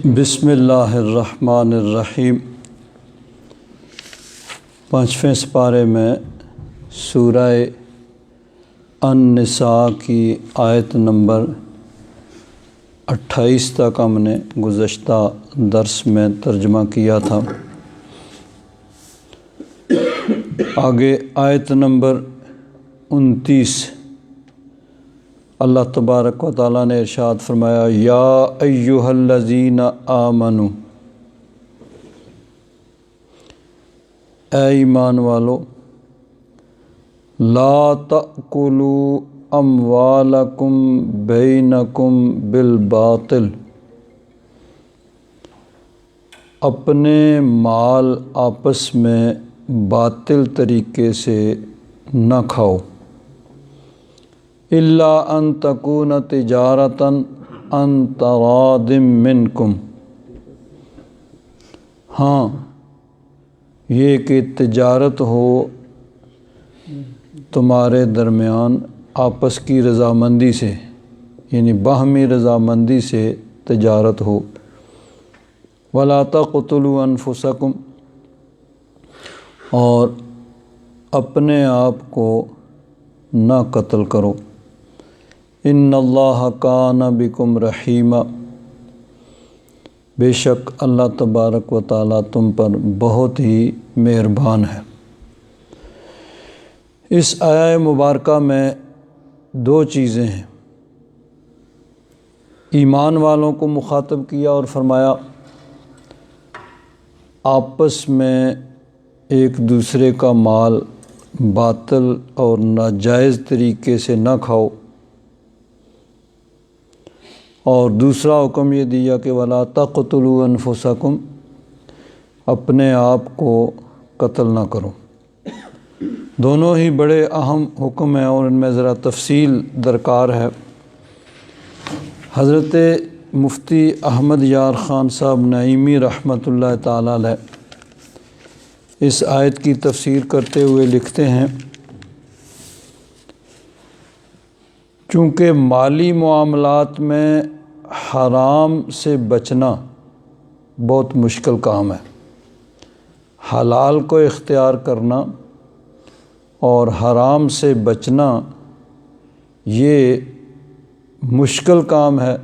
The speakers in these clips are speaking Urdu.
بسم اللہ الرحمن الرحیم۔ 5ویں سپارے میں سورہ النساء کی آیت نمبر 28 تک ہم نے گزشتہ درس میں ترجمہ کیا تھا۔ آگے آیت نمبر 29 اللہ تبارک و تعالیٰ نے ارشاد فرمایا، یا ایہا الذین آمنوا، اے ایمان والو، لا تأکلوا اموالکم بینکم بالباطل، اپنے مال آپس میں باطل طریقے سے نہ کھاؤ، الا ان تکون تجارتا عن تراض منکم، ہاں یہ کہ تجارت ہو تمہارے درمیان آپس کی رضامندی سے، یعنی باہمی رضامندی سے تجارت ہو۔ ولا تقتلوا انفسکم، اور اپنے آپ کو نہ قتل کرو، ان اللہ کان بکم رحیما، بے شک اللہ تبارک و تعالیٰ تم پر بہت ہی مہربان ہے۔ اس آیہ مبارکہ میں دو چیزیں ہیں۔ ایمان والوں کو مخاطب کیا اور فرمایا آپس میں ایک دوسرے کا مال باطل اور ناجائز طریقے سے نہ کھاؤ، اور دوسرا حکم یہ دیا کہ ولا تقتلوا انفسکم، اپنے آپ کو قتل نہ کرو۔ دونوں ہی بڑے اہم حکم ہیں اور ان میں ذرا تفصیل درکار ہے۔ حضرت مفتی احمد یار خان صاحب نعیمی رحمۃ اللہ تعالیٰ علیہ اس آیت کی تفسیر کرتے ہوئے لکھتے ہیں، چونکہ مالی معاملات میں حرام سے بچنا بہت مشکل کام ہے، حلال کو اختیار کرنا اور حرام سے بچنا یہ مشکل کام ہے،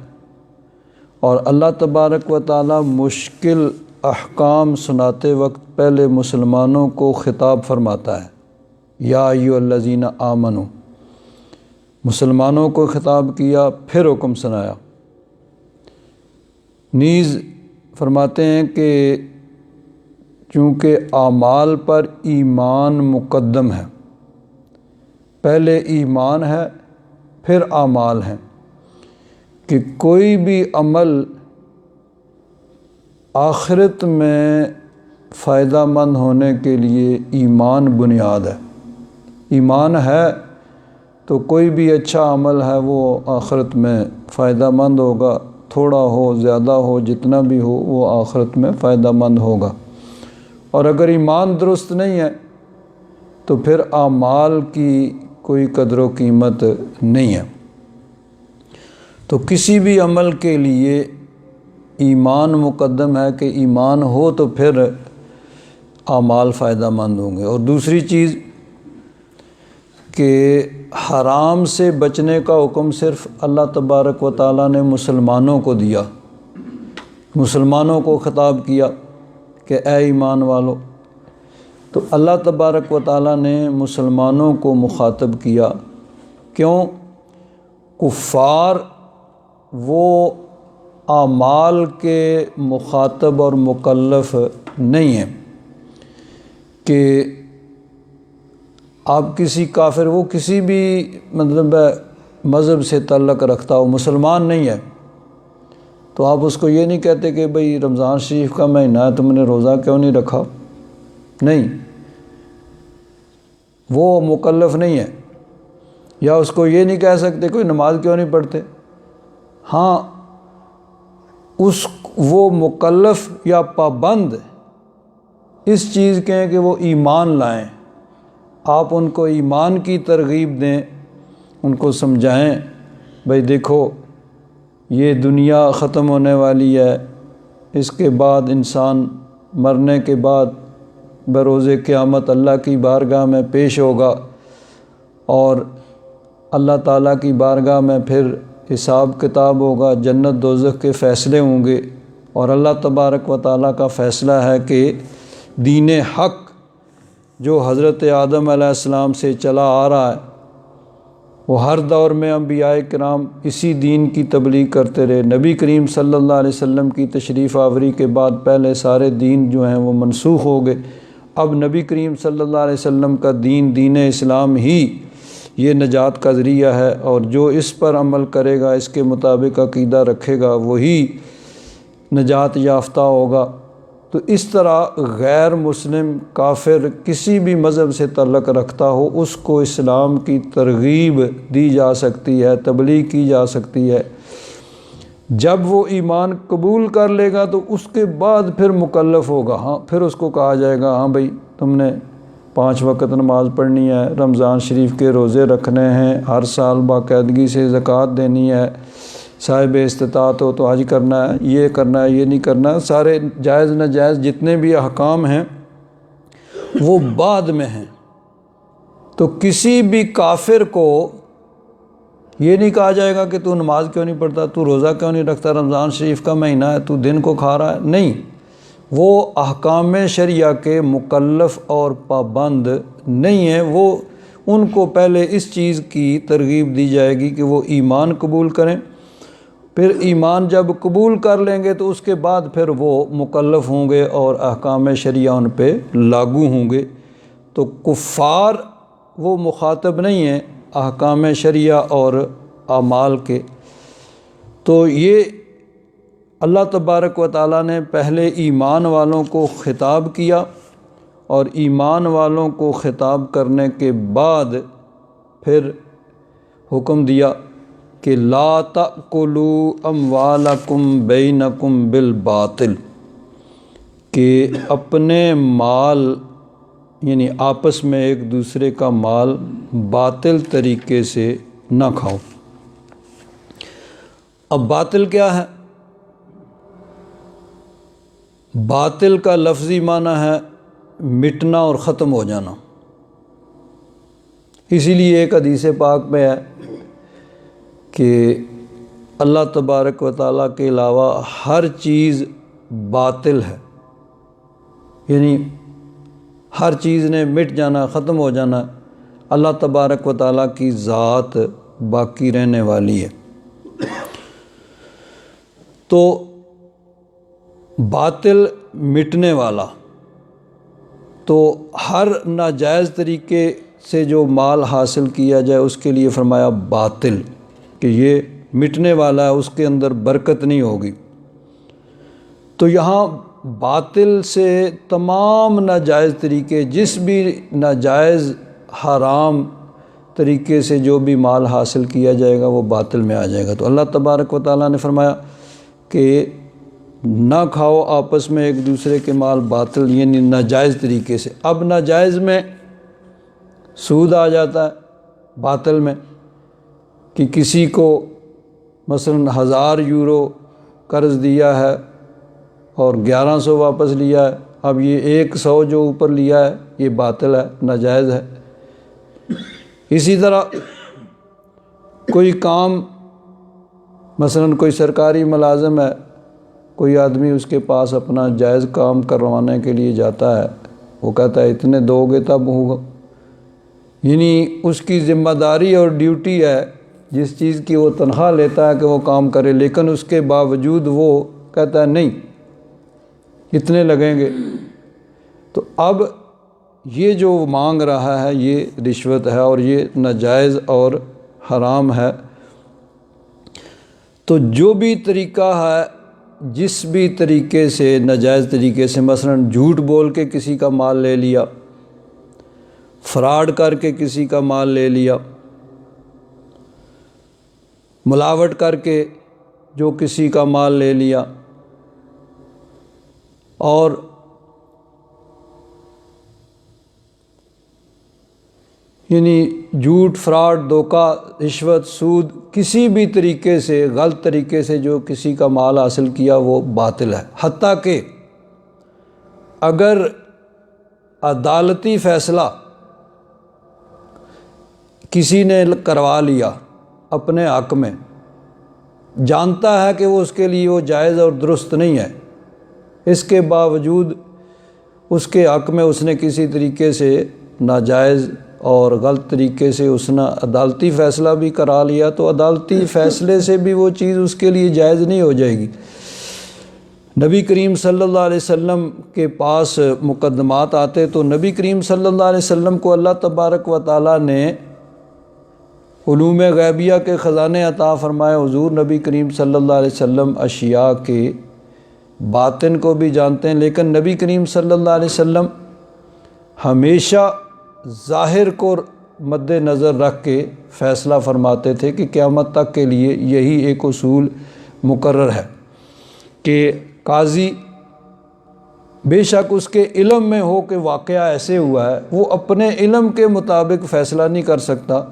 اور اللہ تبارک و تعالیٰ مشکل احکام سناتے وقت پہلے مسلمانوں کو خطاب فرماتا ہے، یا ایھا الذین آمنوا، مسلمانوں کو خطاب کیا پھر حکم سنایا۔ نیز فرماتے ہیں کہ چونکہ اعمال پر ایمان مقدم ہے، پہلے ایمان ہے پھر اعمال ہیں، کہ کوئی بھی عمل آخرت میں فائدہ مند ہونے کے لیے ایمان بنیاد ہے۔ ایمان ہے تو کوئی بھی اچھا عمل ہے وہ آخرت میں فائدہ مند ہوگا، تھوڑا ہو زیادہ ہو جتنا بھی ہو وہ آخرت میں فائدہ مند ہوگا۔ اور اگر ایمان درست نہیں ہے تو پھر اعمال کی کوئی قدر و قیمت نہیں ہے۔ تو کسی بھی عمل کے لیے ایمان مقدم ہے، کہ ایمان ہو تو پھر اعمال فائدہ مند ہوں گے۔ اور دوسری چیز کہ حرام سے بچنے کا حکم صرف اللہ تبارک و تعالیٰ نے مسلمانوں کو دیا، مسلمانوں کو خطاب کیا کہ اے ایمان والو، تو اللہ تبارک و تعالیٰ نے مسلمانوں کو مخاطب کیا۔ کیوں؟ کفار وہ اعمال کے مخاطب اور مکلف نہیں ہیں، کہ آپ کسی کافر، وہ کسی بھی مطلب مذہب سے تعلق رکھتا ہو، مسلمان نہیں ہے، تو آپ اس کو یہ نہیں کہتے کہ بھئی رمضان شریف کا مہینہ ہے تم نے روزہ کیوں نہیں رکھا، نہیں، وہ مکلف نہیں ہے۔ یا اس کو یہ نہیں کہہ سکتے کوئی نماز کیوں نہیں پڑھتے، ہاں وہ مکلف یا پابند اس چیز کے ہیں کہ وہ ایمان لائیں، آپ ان کو ایمان کی ترغیب دیں، ان کو سمجھائیں بھئی دیکھو یہ دنیا ختم ہونے والی ہے، اس کے بعد انسان مرنے کے بعد بروز قیامت اللہ کی بارگاہ میں پیش ہوگا اور اللہ تعالیٰ کی بارگاہ میں پھر حساب کتاب ہوگا، جنت دوزخ کے فیصلے ہوں گے، اور اللہ تبارک و تعالیٰ کا فیصلہ ہے کہ دین حق جو حضرت آدم علیہ السلام سے چلا آ رہا ہے، وہ ہر دور میں انبیاء کرام اسی دین کی تبلیغ کرتے رہے۔ نبی کریم صلی اللہ علیہ وسلم کی تشریف آوری کے بعد پہلے سارے دین جو ہیں وہ منسوخ ہو گئے، اب نبی کریم صلی اللہ علیہ وسلم کا دین، دین اسلام ہی یہ نجات کا ذریعہ ہے، اور جو اس پر عمل کرے گا، اس کے مطابق عقیدہ رکھے گا، وہی نجات یافتہ ہوگا۔ تو اس طرح غیر مسلم کافر کسی بھی مذہب سے تعلق رکھتا ہو، اس کو اسلام کی ترغیب دی جا سکتی ہے، تبلیغ کی جا سکتی ہے۔ جب وہ ایمان قبول کر لے گا تو اس کے بعد پھر مکلف ہوگا، ہاں پھر اس کو کہا جائے گا ہاں بھائی تم نے 5 وقت نماز پڑھنی ہے، رمضان شریف کے روزے رکھنے ہیں، ہر سال باقاعدگی سے زکوٰۃ دینی ہے، صاحب استطاعت ہو تو حج کرنا ہے، یہ کرنا ہے، یہ نہیں کرنا ہے، سارے جائز ناجائز جتنے بھی احکام ہیں وہ بعد میں ہیں۔ تو کسی بھی کافر کو یہ نہیں کہا جائے گا کہ تو نماز کیوں نہیں پڑھتا، تو روزہ کیوں نہیں رکھتا، رمضان شریف کا مہینہ ہے تو دن کو کھا رہا ہے، نہیں، وہ احکام شرعیہ کے مکلف اور پابند نہیں ہیں۔ وہ ان کو پہلے اس چیز کی ترغیب دی جائے گی کہ وہ ایمان قبول کریں، پھر ایمان جب قبول کر لیں گے تو اس کے بعد پھر وہ مکلف ہوں گے اور احکام شرعیہ ان پہ لاگو ہوں گے۔ تو کفار وہ مخاطب نہیں ہیں احکام شرعیہ اور اعمال کے۔ تو یہ اللہ تبارک و تعالیٰ نے پہلے ایمان والوں کو خطاب کیا، اور ایمان والوں کو خطاب کرنے کے بعد پھر حکم دیا کہ لا تأکلوا اموالکم بینکم بالباطل، کہ اپنے مال یعنی آپس میں ایک دوسرے کا مال باطل طریقے سے نہ کھاؤ۔ اب باطل کیا ہے؟ باطل کا لفظی معنی ہے مٹنا اور ختم ہو جانا۔ اسی لیے ایک حدیث پاک میں ہے کہ اللہ تبارک و تعالیٰ کے علاوہ ہر چیز باطل ہے، یعنی ہر چیز نے مٹ جانا، ختم ہو جانا، اللہ تبارک و تعالیٰ کی ذات باقی رہنے والی ہے۔ تو باطل مٹنے والا، تو ہر ناجائز طریقے سے جو مال حاصل کیا جائے اس کے لیے فرمایا باطل، کہ یہ مٹنے والا ہے، اس کے اندر برکت نہیں ہوگی۔ تو یہاں باطل سے تمام ناجائز طریقے، جس بھی ناجائز حرام طریقے سے جو بھی مال حاصل کیا جائے گا وہ باطل میں آ جائے گا۔ تو اللہ تبارک و تعالیٰ نے فرمایا کہ نہ کھاؤ آپس میں ایک دوسرے کے مال باطل، یعنی ناجائز طریقے سے۔ اب ناجائز میں سود آ جاتا ہے، باطل میں، کہ کسی کو مثلاً 1000 یورو قرض دیا ہے اور 1100 واپس لیا ہے، اب یہ 100 جو اوپر لیا ہے یہ باطل ہے، ناجائز ہے۔ اسی طرح کوئی کام، مثلاً کوئی سرکاری ملازم ہے، کوئی آدمی اس کے پاس اپنا جائز کام کروانے کے لیے جاتا ہے، وہ کہتا ہے اتنے دو گے تب ہوگا، یعنی اس کی ذمہ داری اور ڈیوٹی ہے جس چیز کی وہ تنخواہ لیتا ہے کہ وہ کام کرے، لیکن اس کے باوجود وہ کہتا ہے نہیں اتنے لگیں گے۔ تو اب یہ جو مانگ رہا ہے یہ رشوت ہے اور یہ ناجائز اور حرام ہے۔ تو جو بھی طریقہ ہے، جس بھی طریقے سے ناجائز طریقے سے، مثلاً جھوٹ بول کے کسی کا مال لے لیا، فراڈ کر کے کسی کا مال لے لیا، ملاوٹ کر کے جو کسی کا مال لے لیا، اور یعنی جھوٹ، فراڈ، دھوکہ، رشوت، سود، کسی بھی طریقے سے غلط طریقے سے جو کسی کا مال حاصل کیا وہ باطل ہے۔ حتیٰ کہ اگر عدالتی فیصلہ کسی نے کروا لیا اپنے حق میں، جانتا ہے کہ وہ اس کے لیے وہ جائز اور درست نہیں ہے، اس کے باوجود اس کے حق میں اس نے کسی طریقے سے ناجائز اور غلط طریقے سے اس نے عدالتی فیصلہ بھی کرا لیا، تو عدالتی فیصلے سے بھی وہ چیز اس کے لیے جائز نہیں ہو جائے گی۔ نبی کریم صلی اللہ علیہ وسلم کے پاس مقدمات آتے تو نبی کریم صلی اللہ علیہ وسلم کو اللہ تبارک و تعالیٰ نے علوم غیبیہ کے خزانے عطا فرمائے۔ حضور نبی کریم صلی اللہ علیہ وسلم اشیاء کے باطن کو بھی جانتے ہیں، لیکن نبی کریم صلی اللہ علیہ وسلم ہمیشہ ظاہر کو مد نظر رکھ کے فیصلہ فرماتے تھے کہ قیامت تک کے لیے یہی ایک اصول مقرر ہے کہ قاضی بے شک اس کے علم میں ہو کہ واقعہ ایسے ہوا ہے، وہ اپنے علم کے مطابق فیصلہ نہیں کر سکتا،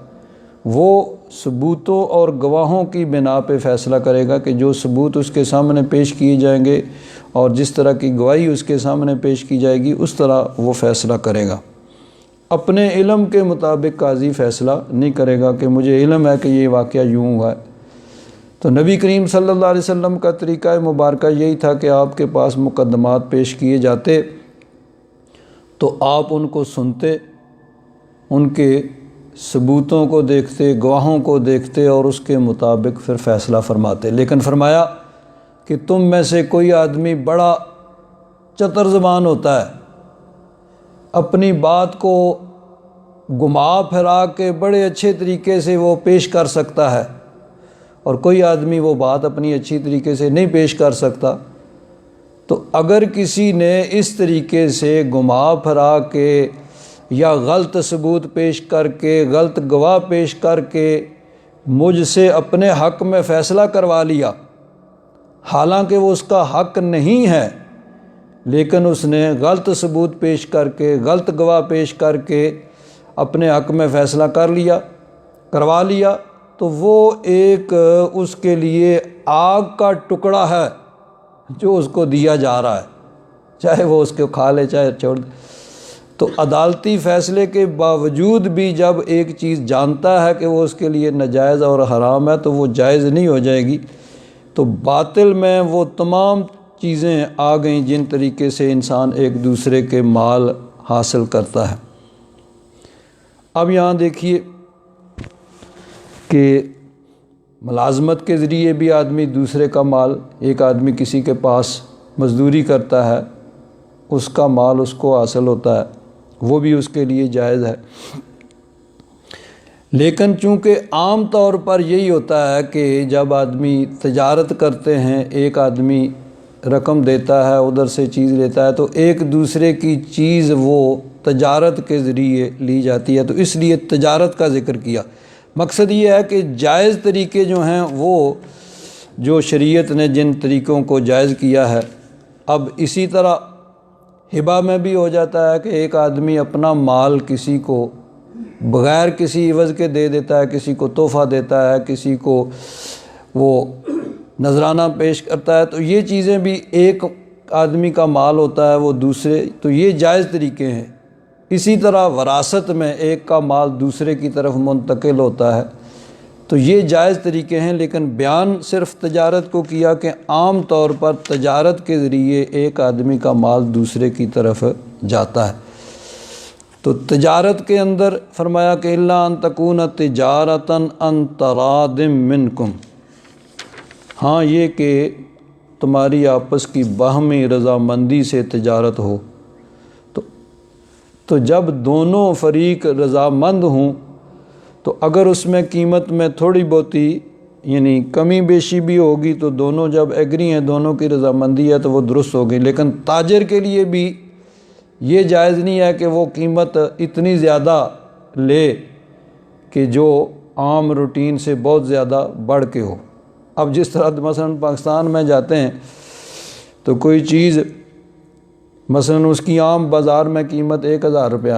وہ ثبوتوں اور گواہوں کی بنا پہ فیصلہ کرے گا کہ جو ثبوت اس کے سامنے پیش کیے جائیں گے اور جس طرح کی گواہی اس کے سامنے پیش کی جائے گی اس طرح وہ فیصلہ کرے گا۔ اپنے علم کے مطابق قاضی فیصلہ نہیں کرے گا کہ مجھے علم ہے کہ یہ واقعہ یوں ہوا ہے۔ تو نبی کریم صلی اللہ علیہ وسلم کا طریقہ مبارکہ یہی تھا کہ آپ کے پاس مقدمات پیش کیے جاتے تو آپ ان کو سنتے، ان کے ثبوتوں کو دیکھتے، گواہوں کو دیکھتے اور اس کے مطابق پھر فیصلہ فرماتے۔ لیکن فرمایا کہ تم میں سے کوئی آدمی بڑا چتر زبان ہوتا ہے، اپنی بات کو گھما پھرا کے بڑے اچھے طریقے سے وہ پیش کر سکتا ہے، اور کوئی آدمی وہ بات اپنی اچھی طریقے سے نہیں پیش کر سکتا۔ تو اگر کسی نے اس طریقے سے گھما پھرا کے یا غلط ثبوت پیش کر کے، غلط گواہ پیش کر کے مجھ سے اپنے حق میں فیصلہ کروا لیا، حالانکہ وہ اس کا حق نہیں ہے، لیکن اس نے غلط ثبوت پیش کر کے، غلط گواہ پیش کر کے اپنے حق میں فیصلہ کروا لیا، تو وہ ایک اس کے لیے آگ کا ٹکڑا ہے جو اس کو دیا جا رہا ہے، چاہے وہ اس کو کھا لے چاہے چھوڑ دے۔ تو عدالتی فیصلے کے باوجود بھی جب ایک چیز جانتا ہے کہ وہ اس کے لیے ناجائز اور حرام ہے تو وہ جائز نہیں ہو جائے گی۔ تو باطل میں وہ تمام چیزیں آ گئیں جن طریقے سے انسان ایک دوسرے کے مال حاصل کرتا ہے۔ اب یہاں دیکھیے کہ ملازمت کے ذریعے بھی آدمی دوسرے کا مال، ایک آدمی کسی کے پاس مزدوری کرتا ہے، اس کا مال اس کو حاصل ہوتا ہے، وہ بھی اس کے لیے جائز ہے۔ لیکن چونکہ عام طور پر یہی ہوتا ہے کہ جب آدمی تجارت کرتے ہیں، ایک آدمی رقم دیتا ہے، ادھر سے چیز لیتا ہے، تو ایک دوسرے کی چیز وہ تجارت کے ذریعے لی جاتی ہے، تو اس لیے تجارت کا ذکر کیا۔ مقصد یہ ہے کہ جائز طریقے جو ہیں وہ جو شریعت نے جن طریقوں کو جائز کیا ہے، اب اسی طرح ہبہ میں بھی ہو جاتا ہے کہ ایک آدمی اپنا مال کسی کو بغیر کسی عوض کے دے دیتا ہے، کسی کو تحفہ دیتا ہے، کسی کو وہ نذرانہ پیش کرتا ہے، تو یہ چیزیں بھی ایک آدمی کا مال ہوتا ہے وہ دوسرے، تو یہ جائز طریقے ہیں۔ اسی طرح وراثت میں ایک کا مال دوسرے کی طرف منتقل ہوتا ہے، تو یہ جائز طریقے ہیں۔ لیکن بیان صرف تجارت کو کیا کہ عام طور پر تجارت کے ذریعے ایک آدمی کا مال دوسرے کی طرف جاتا ہے۔ تو تجارت کے اندر فرمایا کہ الا ان تکون تجارتا عن تراض منکم، ہاں یہ کہ تمہاری آپس کی باہمی رضامندی سے تجارت ہو، تو جب دونوں فریق رضامند ہوں تو اگر اس میں قیمت میں تھوڑی بہتی یعنی کمی بیشی بھی ہوگی تو دونوں جب ایگری ہیں، دونوں کی رضامندی ہے تو وہ درست ہوگی۔ لیکن تاجر کے لیے بھی یہ جائز نہیں ہے کہ وہ قیمت اتنی زیادہ لے کہ جو عام روٹین سے بہت زیادہ بڑھ کے ہو۔ اب جس طرح مثلا پاکستان میں جاتے ہیں تو کوئی چیز مثلا اس کی عام بازار میں قیمت 1000 روپیہ،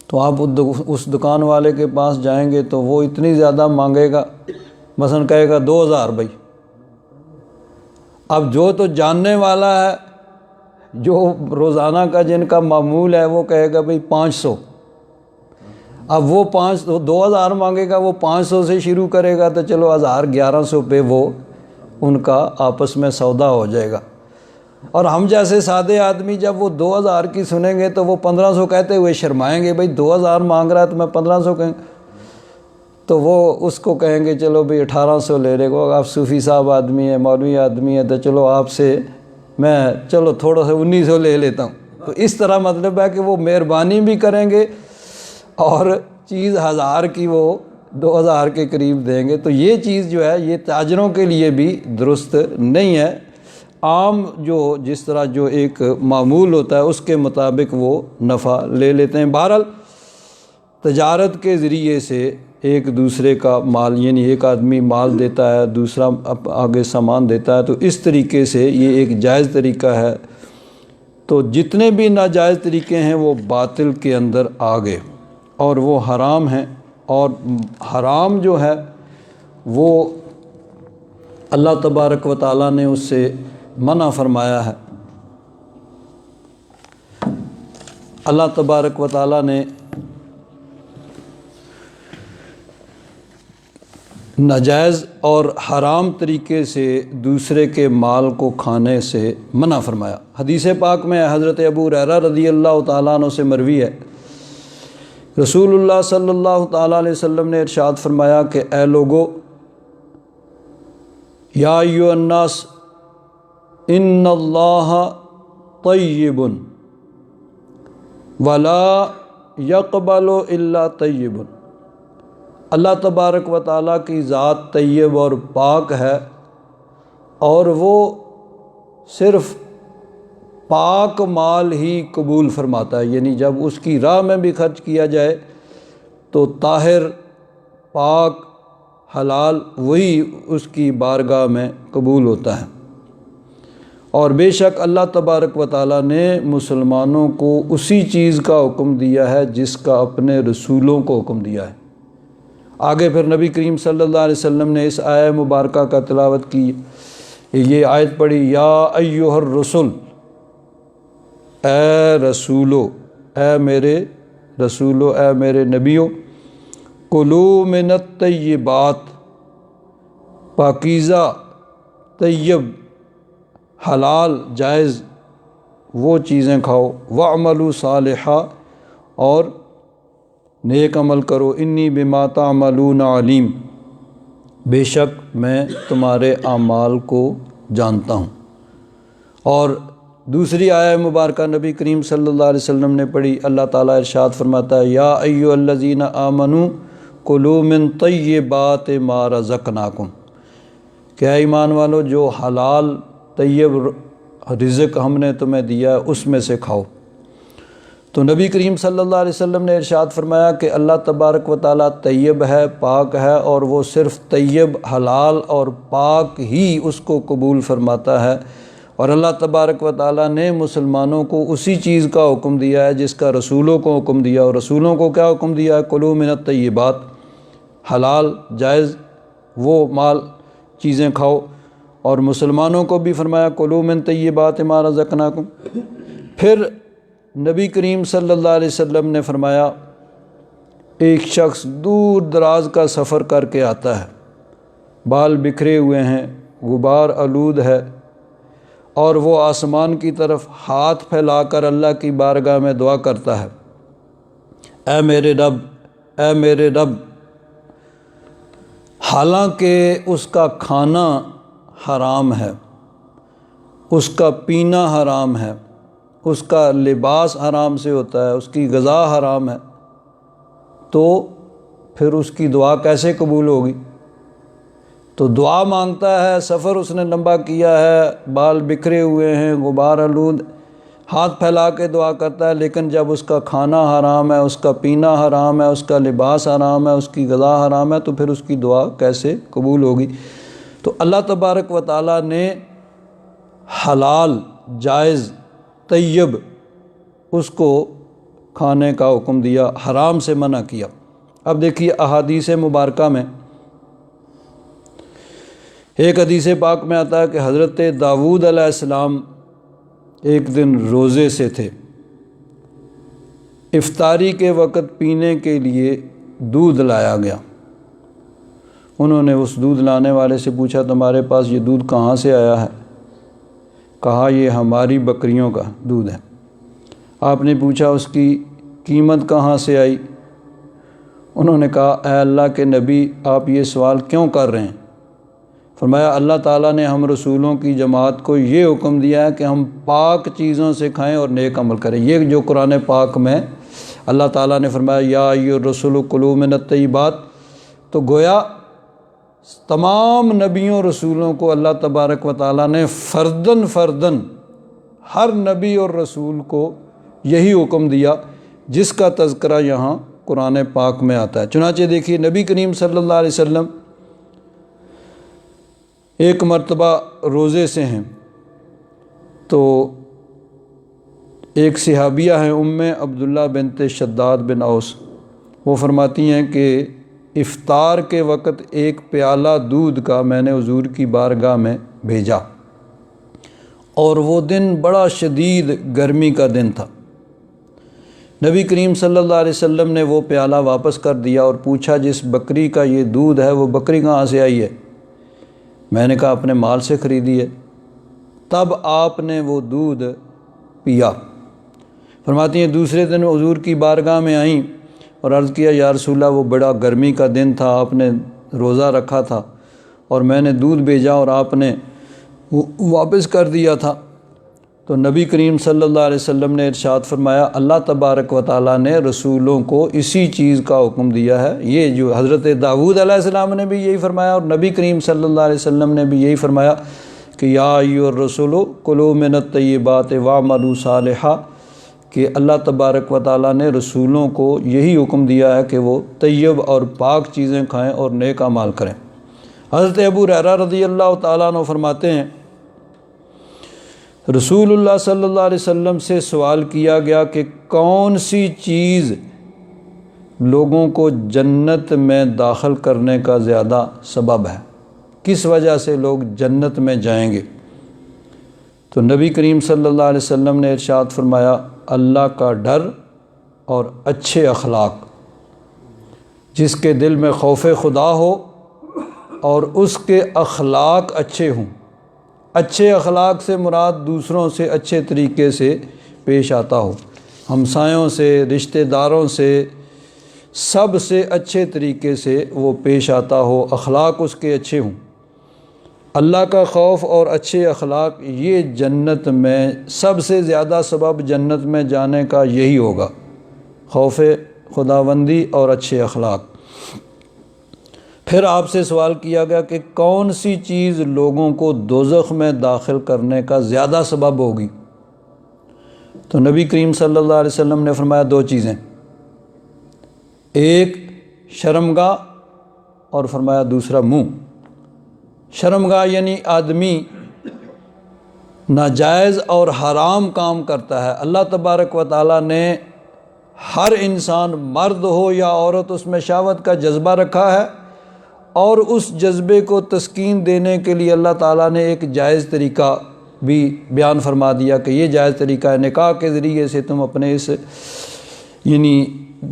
تو آپ اس دکان والے کے پاس جائیں گے تو وہ اتنی زیادہ مانگے گا، مثلا کہے گا 2000 بھائی۔ اب جو تو جاننے والا ہے، جو روزانہ کا جن کا معمول ہے، وہ کہے گا بھائی 500۔ اب وہ 2000 مانگے گا، وہ 500 سے شروع کرے گا، تو چلو 1100 پہ وہ ان کا آپس میں سودا ہو جائے گا۔ اور ہم جیسے سادے آدمی جب وہ 2000 کی سنیں گے تو وہ 1500 کہتے ہوئے شرمائیں گے، بھائی 2000 مانگ رہا ہے تو میں 1500 کہیں، تو وہ اس کو کہیں گے چلو بھائی 1800 لے لے گا۔ آپ صوفی صاحب آدمی ہیں، مولوی آدمی ہیں، تو چلو آپ سے میں چلو تھوڑا سا 1900 لے لیتا ہوں۔ تو اس طرح مطلب ہے کہ وہ مہربانی بھی کریں گے اور چیز 1000 کی وہ 2000 کے قریب دیں گے۔ تو یہ چیز جو ہے یہ تاجروں کے لیے بھی درست نہیں ہے۔ عام جس طرح جو ایک معمول ہوتا ہے اس کے مطابق وہ نفع لے لیتے ہیں۔ بہرحال تجارت کے ذریعے سے ایک دوسرے کا مال، یعنی ایک آدمی مال دیتا ہے، دوسرا آگے سامان دیتا ہے، تو اس طریقے سے یہ ایک جائز طریقہ ہے۔ تو جتنے بھی ناجائز طریقے ہیں وہ باطل کے اندر آ گئے اور وہ حرام ہیں، اور حرام جو ہے وہ اللہ تبارک و تعالیٰ نے اس سے منع فرمایا ہے۔ اللہ تبارک و تعالیٰ نے ناجائز اور حرام طریقے سے دوسرے کے مال کو کھانے سے منع فرمایا۔ حدیث پاک میں حضرت ابو ہریرہ رضی اللہ تعالیٰ عنہ سے مروی ہے، رسول اللہ صلی اللہ تعالیٰ علیہ وسلم نے ارشاد فرمایا کہ اے لوگو، یا ایھا الناس ان اللہ طیب ولا یقبل الا طیب۔ اللہ تبارک و تعالیٰ کی ذات طیب اور پاک ہے، اور وہ صرف پاک مال ہی قبول فرماتا ہے، یعنی جب اس کی راہ میں بھی خرچ کیا جائے تو طاہر، پاک، حلال وہی اس کی بارگاہ میں قبول ہوتا ہے۔ اور بے شک اللہ تبارک و تعالیٰ نے مسلمانوں کو اسی چیز کا حکم دیا ہے جس کا اپنے رسولوں کو حکم دیا ہے۔ آگے پھر نبی کریم صلی اللہ علیہ وسلم نے اس آیہ مبارکہ کا تلاوت کی، یہ آیت پڑھی، یا ایھا الرسل، اے رسولو، اے میرے رسولو، اے میرے نبیو، کلوا من الطیبات، پاکیزہ، طیب، حلال، جائز وہ چیزیں کھاؤ، وَاعْمَلُوا صالحا، اور نیک عمل کرو، انی بما تعملون علیم، بے شک میں تمہارے اعمال کو جانتا ہوں۔ اور دوسری آیہ مبارکہ نبی کریم صلی اللہ علیہ وسلم نے پڑھی، اللہ تعالیٰ ارشاد فرماتا ہے، یا ایھا الذین آمنوا کلوا من طیبات ما رزقناکم، کہ اے ایمان والو جو حلال طیب رزق ہم نے تمہیں دیا ہے اس میں سے کھاؤ۔ تو نبی کریم صلی اللہ علیہ وسلم نے ارشاد فرمایا کہ اللہ تبارک و تعالیٰ طیب ہے، پاک ہے، اور وہ صرف طیب، حلال اور پاک ہی اس کو قبول فرماتا ہے۔ اور اللہ تبارک و تعالیٰ نے مسلمانوں کو اسی چیز کا حکم دیا ہے جس کا رسولوں کو حکم دیا، اور رسولوں کو کیا حکم دیا ہے؟ کلوا من الطیبات، حلال جائز وہ مال چیزیں کھاؤ، اور مسلمانوں کو بھی فرمایا کلوا من طیبات ما رزقناکم۔ پھر نبی کریم صلی اللہ علیہ وسلم نے فرمایا، ایک شخص دور دراز کا سفر کر کے آتا ہے، بال بکھرے ہوئے ہیں، غبار آلود ہے، اور وہ آسمان کی طرف ہاتھ پھیلا کر اللہ کی بارگاہ میں دعا کرتا ہے، اے میرے رب، اے میرے رب، حالانکہ اس کا کھانا حرام ہے، اس کا پینا حرام ہے، اس کا لباس حرام سے ہوتا ہے، اس کی غذا حرام ہے، تو پھر اس کی دعا کیسے قبول ہوگی؟ تو دعا مانگتا ہے، سفر اس نے لمبا کیا ہے، بال بکھرے ہوئے ہیں، غبار آلود، ہاتھ پھیلا کے دعا کرتا ہے، لیکن جب اس کا کھانا حرام ہے، اس کا پینا حرام ہے، اس کا لباس حرام ہے، اس کی غذا حرام ہے، تو پھر اس کی دعا کیسے قبول ہوگی؟ تو اللہ تبارک و تعالیٰ نے حلال، جائز، طیب اس کو کھانے کا حکم دیا، حرام سے منع کیا۔ اب دیکھیے احادیث مبارکہ میں ایک حدیث پاک میں آتا ہے کہ حضرت داؤد علیہ السلام ایک دن روزے سے تھے، افطاری کے وقت پینے کے لیے دودھ لایا گیا۔ انہوں نے اس دودھ لانے والے سے پوچھا تمہارے پاس یہ دودھ کہاں سے آیا ہے؟ کہا یہ ہماری بکریوں کا دودھ ہے۔ آپ نے پوچھا اس کی قیمت کہاں سے آئی؟ انہوں نے کہا اے اللہ کے نبی آپ یہ سوال کیوں کر رہے ہیں؟ فرمایا اللہ تعالیٰ نے ہم رسولوں کی جماعت کو یہ حکم دیا ہے کہ ہم پاک چیزوں سے کھائیں اور نیک عمل کریں۔ یہ جو قرآن پاک میں اللہ تعالیٰ نے فرمایا یا ایھا الرسول کلوا من الطیبات، تو گویا تمام نبیوں رسولوں کو اللہ تبارک و تعالیٰ نے فرداً ہر نبی اور رسول کو یہی حکم دیا جس کا تذکرہ یہاں قرآن پاک میں آتا ہے۔ چنانچہ دیکھیے نبی کریم صلی اللہ علیہ وسلم ایک مرتبہ روزے سے ہیں تو ایک صحابیہ ہیں عبداللہ بنت شداد بن اوس، وہ فرماتی ہیں کہ افطار کے وقت ایک پیالہ دودھ کا میں نے حضور کی بارگاہ میں بھیجا، اور وہ دن بڑا شدید گرمی کا دن تھا۔ نبی کریم صلی اللہ علیہ وسلم نے وہ پیالہ واپس کر دیا اور پوچھا جس بکری کا یہ دودھ ہے وہ بکری کہاں سے آئی ہے؟ میں نے کہا اپنے مال سے خریدی ہے۔ تب آپ نے وہ دودھ پیا۔ فرماتی ہیں دوسرے دن حضور کی بارگاہ میں آئیں اور عرض کیا یا رسول اللہ وہ بڑا گرمی کا دن تھا، آپ نے روزہ رکھا تھا اور میں نے دودھ بھیجا اور آپ نے واپس کر دیا تھا۔ تو نبی کریم صلی اللہ علیہ وسلم نے ارشاد فرمایا اللہ تبارک و تعالیٰ نے رسولوں کو اسی چیز کا حکم دیا ہے۔ یہ جو حضرت داؤد علیہ السلام نے بھی یہی فرمایا اور نبی کریم صلی اللہ علیہ وسلم نے بھی یہی فرمایا کہ یا ایھا الرسول کلوا من الطیبات واعملوا صالحا، کہ اللہ تبارک و تعالیٰ نے رسولوں کو یہی حکم دیا ہے کہ وہ طیب اور پاک چیزیں کھائیں اور نیک اعمال کریں۔ حضرت ابو ہریرہ رضی اللہ تعالیٰ عنہ فرماتے ہیں رسول اللہ صلی اللہ علیہ وسلم سے سوال کیا گیا کہ کون سی چیز لوگوں کو جنت میں داخل کرنے کا زیادہ سبب ہے، کس وجہ سے لوگ جنت میں جائیں گے؟ تو نبی کریم صلی اللہ علیہ وسلم نے ارشاد فرمایا اللہ کا ڈر اور اچھے اخلاق۔ جس کے دل میں خوف خدا ہو اور اس کے اخلاق اچھے ہوں۔ اچھے اخلاق سے مراد دوسروں سے اچھے طریقے سے پیش آتا ہو، ہمسایوں سے، رشتہ داروں سے، سب سے اچھے طریقے سے وہ پیش آتا ہو، اخلاق اس کے اچھے ہوں۔ اللہ کا خوف اور اچھے اخلاق یہ جنت میں سب سے زیادہ سبب جنت میں جانے کا یہی ہوگا، خوف خداوندی اور اچھے اخلاق۔ پھر آپ سے سوال کیا گیا کہ کون سی چیز لوگوں کو دوزخ میں داخل کرنے کا زیادہ سبب ہوگی؟ تو نبی کریم صلی اللہ علیہ وسلم نے فرمایا دو چیزیں، ایک شرمگاہ اور فرمایا دوسرا منہ۔ شرمگاہ یعنی آدمی ناجائز اور حرام کام کرتا ہے۔ اللہ تبارک و تعالیٰ نے ہر انسان مرد ہو یا عورت اس میں شہوت کا جذبہ رکھا ہے، اور اس جذبے کو تسکین دینے کے لیے اللہ تعالیٰ نے ایک جائز طریقہ بھی بیان فرما دیا کہ یہ جائز طریقہ ہے، نکاح کے ذریعے سے تم اپنے اس یعنی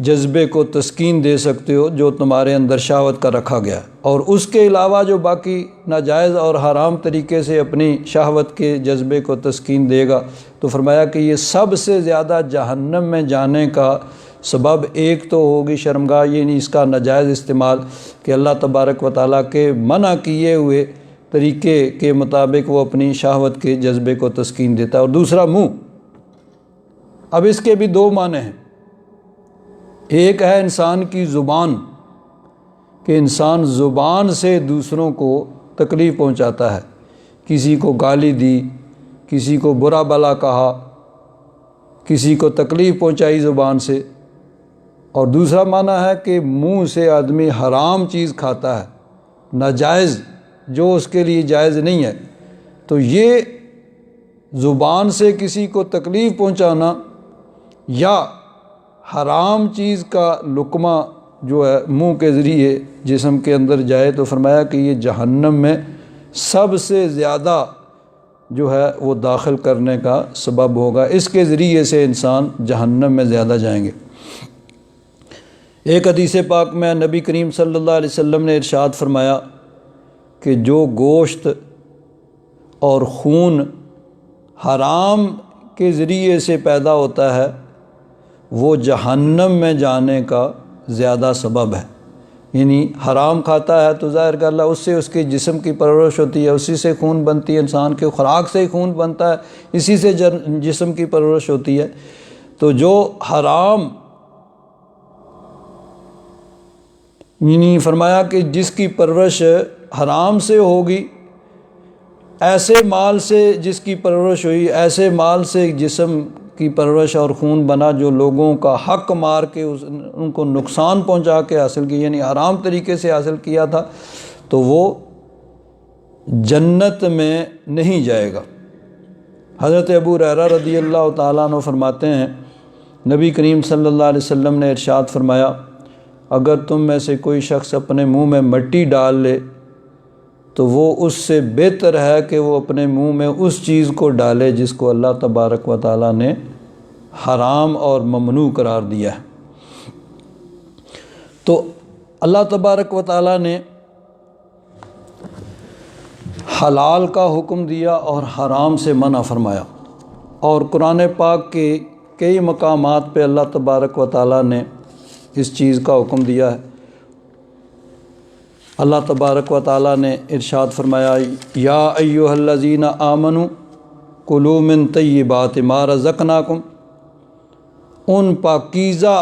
جذبے کو تسکین دے سکتے ہو جو تمہارے اندر شہوت کا رکھا گیا ہے۔ اور اس کے علاوہ جو باقی ناجائز اور حرام طریقے سے اپنی شہوت کے جذبے کو تسکین دے گا، تو فرمایا کہ یہ سب سے زیادہ جہنم میں جانے کا سبب ایک تو ہوگی شرمگاہ، یعنی اس کا ناجائز استعمال کہ اللہ تبارک و تعالیٰ کے منع کیے ہوئے طریقے کے مطابق وہ اپنی شہوت کے جذبے کو تسکین دیتا ہے، اور دوسرا منہ۔ اب اس کے بھی دو معنی ہیں، ایک ہے انسان کی زبان کہ انسان زبان سے دوسروں کو تکلیف پہنچاتا ہے، کسی کو گالی دی، کسی کو برا بھلا کہا، کسی کو تکلیف پہنچائی زبان سے، اور دوسرا معنی ہے کہ منہ سے آدمی حرام چیز کھاتا ہے، ناجائز جو اس کے لیے جائز نہیں ہے۔ تو یہ زبان سے کسی کو تکلیف پہنچانا یا حرام چیز کا لقمہ جو ہے منہ کے ذریعے جسم کے اندر جائے تو فرمایا کہ یہ جہنم میں سب سے زیادہ جو ہے وہ داخل کرنے کا سبب ہوگا، اس کے ذریعے سے انسان جہنم میں زیادہ جائیں گے۔ ایک حدیث پاک میں نبی کریم صلی اللہ علیہ وسلم نے ارشاد فرمایا کہ جو گوشت اور خون حرام کے ذریعے سے پیدا ہوتا ہے وہ جہنم میں جانے کا زیادہ سبب ہے۔ یعنی حرام کھاتا ہے تو ظاہر کہ اللہ اس سے اس کے جسم کی پرورش ہوتی ہے، اسی سے خون بنتی ہے، انسان کے خوراک سے ہی خون بنتا ہے، اسی سے جسم کی پرورش ہوتی ہے۔ تو جو حرام، یعنی فرمایا کہ جس کی پرورش حرام سے ہوگی، ایسے مال سے جس کی پرورش ہوئی، ایسے مال سے جسم کی پرورش اور خون بنا جو لوگوں کا حق مار کے ان کو نقصان پہنچا کے حاصل کی، یعنی حرام طریقے سے حاصل کیا تھا، تو وہ جنت میں نہیں جائے گا۔ حضرت ابو ہریرہ رضی اللہ تعالیٰ عنہ فرماتے ہیں نبی کریم صلی اللہ علیہ وسلم نے ارشاد فرمایا اگر تم میں سے کوئی شخص اپنے منہ میں مٹی ڈال لے تو وہ اس سے بہتر ہے کہ وہ اپنے منہ میں اس چیز کو ڈالے جس کو اللہ تبارک و تعالیٰ نے حرام اور ممنوع قرار دیا ہے۔ تو اللہ تبارک و تعالیٰ نے حلال کا حکم دیا اور حرام سے منع فرمایا، اور قرآن پاک کے کئی مقامات پہ اللہ تبارک و تعالیٰ نے اس چیز کا حکم دیا ہے۔ اللہ تبارک و تعالیٰ نے ارشاد فرمایا یا ایھا الذین آمنوا کلوا من طیبات ما رزقناکم، ان پاکیزہ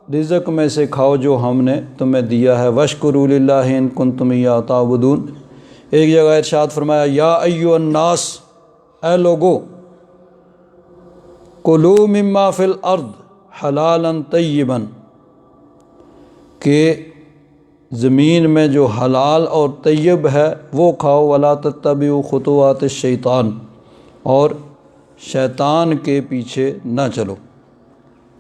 رزق میں سے کھاؤ جو ہم نے تمہیں دیا ہے، واشکروا للہ ان کنتم ایاہ تعبدون۔ ایک جگہ ارشاد فرمایا یا ایھا الناس، اے لوگو، کلوا مما فی الارض حلالا طیبا، کہ زمین میں جو حلال اور طیب ہے وہ کھاؤ، ولا تتبعوا خطوات الشیطان، اور شیطان کے پیچھے نہ چلو۔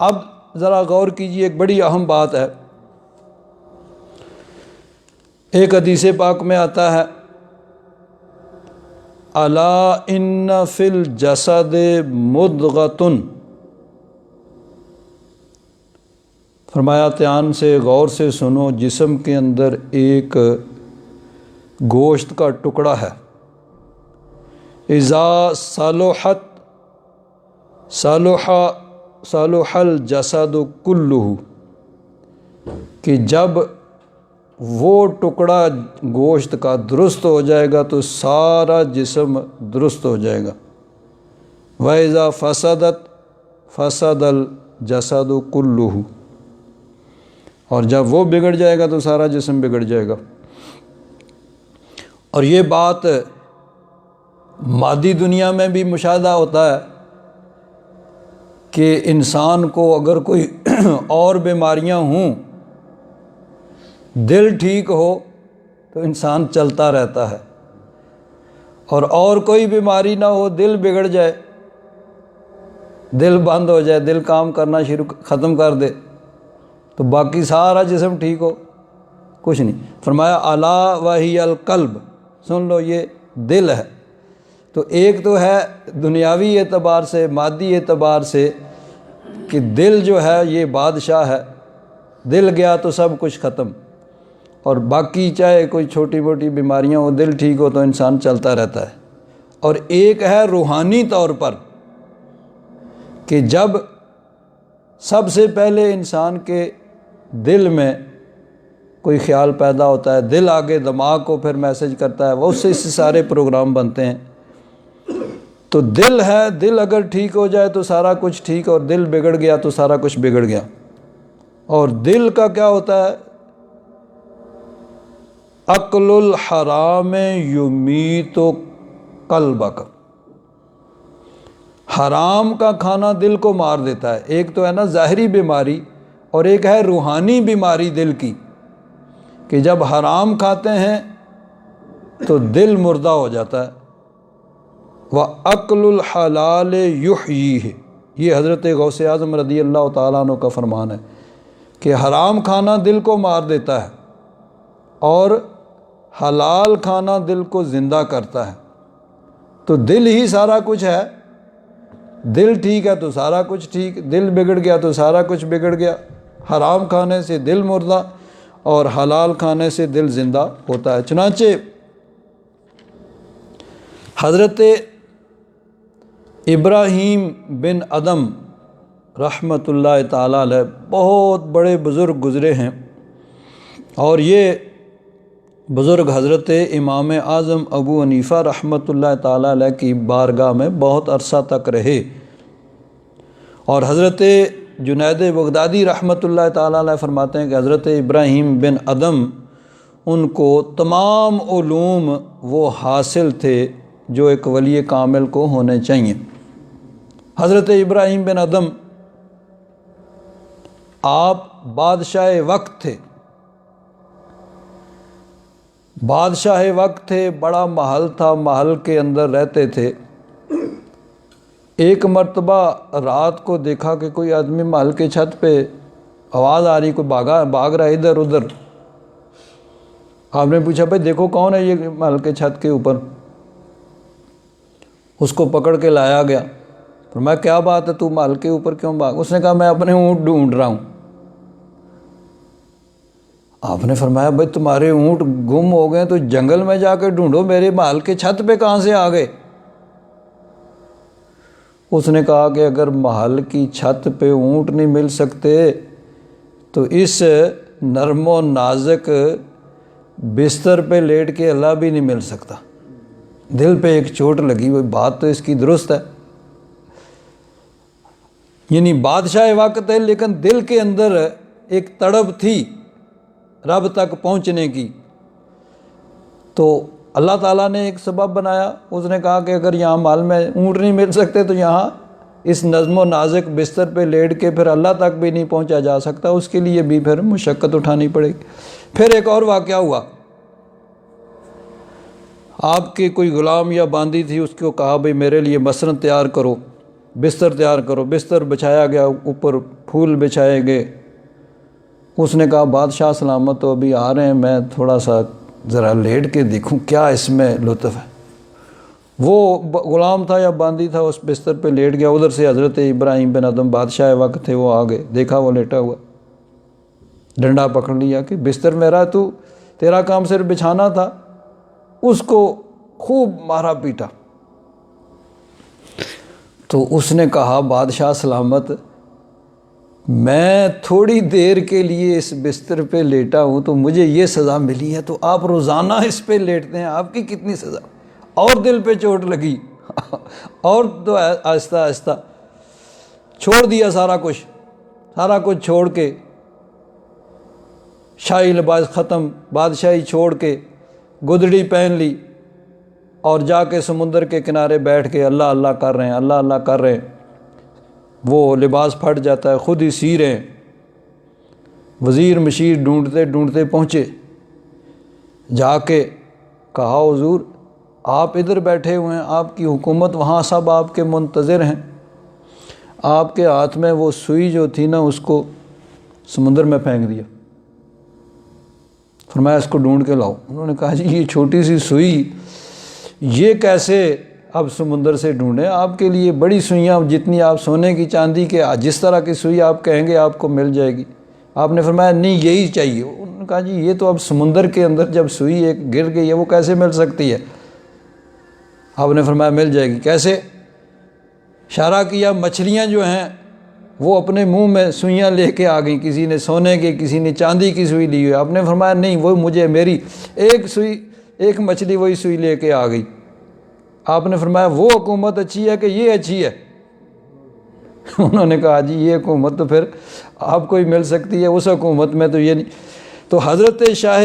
اب ذرا غور کیجیے، ایک بڑی اہم بات ہے۔ ایک حدیث پاک میں آتا ہے الا ان فی الجسد مضغۃ، فرمایا دھیان سے غور سے سنو، جسم کے اندر ایک گوشت کا ٹکڑا ہے، اذا صلحت صلح الجسد کلہ، کہ جب وہ ٹکڑا گوشت کا درست ہو جائے گا تو سارا جسم درست ہو جائے گا، وَإِذَا فَسَدَتْ فَسَدَ الْجَسَدُ كُلُّهُ، اور جب وہ بگڑ جائے گا تو سارا جسم بگڑ جائے گا۔ اور یہ بات مادی دنیا میں بھی مشاہدہ ہوتا ہے کہ انسان کو اگر کوئی اور بیماریاں ہوں، دل ٹھیک ہو تو انسان چلتا رہتا ہے، اور کوئی بیماری نہ ہو، دل بگڑ جائے، دل بند ہو جائے، دل کام کرنا ختم کر دے تو باقی سارا جسم ٹھیک ہو، کچھ نہیں۔ فرمایا الا وہی القلب، سن لو یہ دل ہے۔ تو ایک تو ہے دنیاوی اعتبار سے، مادی اعتبار سے، کہ دل جو ہے یہ بادشاہ ہے، دل گیا تو سب کچھ ختم، اور باقی چاہے کوئی چھوٹی موٹی بیماریاں ہو، دل ٹھیک ہو تو انسان چلتا رہتا ہے۔ اور ایک ہے روحانی طور پر، کہ جب سب سے پہلے انسان کے دل میں کوئی خیال پیدا ہوتا ہے، دل آگے دماغ کو پھر میسج کرتا ہے، وہ اس سے سارے پروگرام بنتے ہیں۔ تو دل ہے، دل اگر ٹھیک ہو جائے تو سارا کچھ ٹھیک، اور دل بگڑ گیا تو سارا کچھ بگڑ گیا۔ اور دل کا کیا ہوتا ہے؟ اکل الحرام یمیت قلبک، حرام کا کھانا دل کو مار دیتا ہے۔ ایک تو ہے نا ظاہری بیماری، اور ایک ہے روحانی بیماری دل کی، کہ جب حرام کھاتے ہیں تو دل مردہ ہو جاتا ہے۔ وَأَكْلُ الْحَلَالِ يُحْيِيهِ، یہ حضرت غوث اعظم رضی اللہ تعالیٰ عنہ کا فرمان ہے کہ حرام کھانا دل کو مار دیتا ہے اور حلال کھانا دل کو زندہ کرتا ہے۔ تو دل ہی سارا کچھ ہے، دل ٹھیک ہے تو سارا کچھ ٹھیک، دل بگڑ گیا تو سارا کچھ بگڑ گیا۔ حرام کھانے سے دل مردہ اور حلال کھانے سے دل زندہ ہوتا ہے۔ چنانچہ حضرت ابراہیم بن ادم رحمۃ اللہ تعالیٰ علیہ بہت بڑے بزرگ گزرے ہیں، اور یہ بزرگ حضرت امام اعظم ابو حنیفہ رحمۃ اللہ تعالیٰ علیہ کی بارگاہ میں بہت عرصہ تک رہے، اور حضرت جنید بغدادی رحمۃ اللہ تعالیٰ علیہ فرماتے ہیں کہ حضرت ابراہیم بن ادم ان کو تمام علوم وہ حاصل تھے جو ایک ولی کامل کو ہونے چاہیے۔ حضرت ابراہیم بن ادم آپ بادشاہ وقت تھے، بادشاہ وقت تھے، بڑا محل تھا، محل کے اندر رہتے تھے۔ ایک مرتبہ رات کو دیکھا کہ کوئی آدمی محل کے چھت پہ آواز آ رہی، کوئی بھاگ رہا ہے ادھر ادھر۔ آپ نے پوچھا بھائی دیکھو کون ہے یہ محل کے چھت کے اوپر؟ اس کو پکڑ کے لایا گیا، فرمایا کیا بات ہے تو محل کے اوپر کیوں بھاگ؟ اس نے کہا میں اپنے اونٹ ڈھونڈ رہا ہوں۔ آپ نے فرمایا بھائی تمہارے اونٹ گم ہو گئے تو جنگل میں جا کے ڈھونڈو، میرے محل کے چھت پہ کہاں سے آ گئے؟ اس نے کہا کہ اگر محل کی چھت پہ اونٹ نہیں مل سکتے تو اس نرم و نازک بستر پہ لیٹ کے اللہ بھی نہیں مل سکتا۔ دل پہ ایک چوٹ لگی، وہ بات تو اس کی درست ہے، یعنی بادشاہ وقت ہے لیکن دل کے اندر ایک تڑپ تھی رب تک پہنچنے کی۔ تو اللہ تعالیٰ نے ایک سبب بنایا، اس نے کہا کہ اگر یہاں محل میں اونٹ نہیں مل سکتے تو یہاں اس نظم و نازک بستر پہ لیٹ کے پھر اللہ تک بھی نہیں پہنچا جا سکتا، اس کے لیے بھی پھر مشقت اٹھانی پڑے گی۔ پھر ایک اور واقعہ ہوا، آپ کی کوئی غلام یا باندی تھی، اس کو کہا بھئی میرے لیے مسند تیار کرو، بستر تیار کرو۔ بستر بچھایا گیا، اوپر پھول بچھائے گئے۔ اس نے کہا بادشاہ سلامت تو ابھی آ رہے ہیں، میں تھوڑا سا ذرا لیٹ کے دیکھوں کیا اس میں لطف ہے۔ وہ غلام تھا یا باندی تھا، اس بستر پہ لیٹ گیا۔ ادھر سے حضرت ابراہیم بن ادم بادشاہ وقت تھے، وہ آ گئے، دیکھا وہ لیٹا ہوا، ڈنڈا پکڑ لیا کہ بستر میرا، تو تیرا کام صرف بچھانا تھا۔ اس کو خوب مارا پیٹا۔ تو اس نے کہا بادشاہ سلامت میں تھوڑی دیر کے لیے اس بستر پہ لیٹا ہوں تو مجھے یہ سزا ملی ہے، تو آپ روزانہ اس پہ لیٹتے ہیں، آپ کی کتنی سزا؟ اور دل پہ چوٹ لگی، اور تو آہستہ آہستہ چھوڑ دیا سارا کچھ چھوڑ کے، شاہی لباس ختم، بادشاہی چھوڑ کے گدڑی پہن لی، اور جا کے سمندر کے کنارے بیٹھ کے اللہ اللہ کر رہے ہیں، اللہ اللہ کر رہے ہیں۔ وہ لباس پھٹ جاتا ہے، خود ہی سی رہے ہیں۔ وزیر مشیر ڈھونڈتے ڈھونڈتے پہنچے، جا کے کہا حضور آپ ادھر بیٹھے ہوئے ہیں، آپ کی حکومت وہاں سب آپ کے منتظر ہیں، آپ کے ہاتھ میں وہ سوئی جو تھی نا اس کو سمندر میں پھینک دیا۔ فرمایا اس کو ڈھونڈ کے لاؤ۔ انہوں نے کہا جی یہ چھوٹی سی سوئی یہ کیسے اب سمندر سے ڈھونڈیں؟ آپ کے لیے بڑی سوئیاں جتنی آپ سونے کی چاندی کے جس طرح کی سوئی آپ کہیں گے آپ کو مل جائے گی۔ آپ نے فرمایا نہیں یہی چاہیے۔ انہوں نے کہا جی یہ تو اب سمندر کے اندر جب سوئی ایک گر گئی ہے وہ کیسے مل سکتی ہے؟ آپ نے فرمایا مل جائے گی۔ کیسے؟ اشارہ کیا مچھلیاں جو ہیں وہ اپنے منہ میں سوئیاں لے کے آ گئیں، کسی نے سونے کی کسی نے چاندی کی سوئی لی ہوئی۔ آپ نے فرمایا نہیں وہ مجھے میری ایک مچھلی وہی سوئی لے کے آ گئی۔ آپ نے فرمایا وہ حکومت اچھی ہے کہ یہ اچھی ہے؟ انہوں نے کہا جی یہ حکومت تو پھر آپ کو ہی مل سکتی ہے، اس حکومت میں تو یہ نہیں۔ تو حضرت شاہ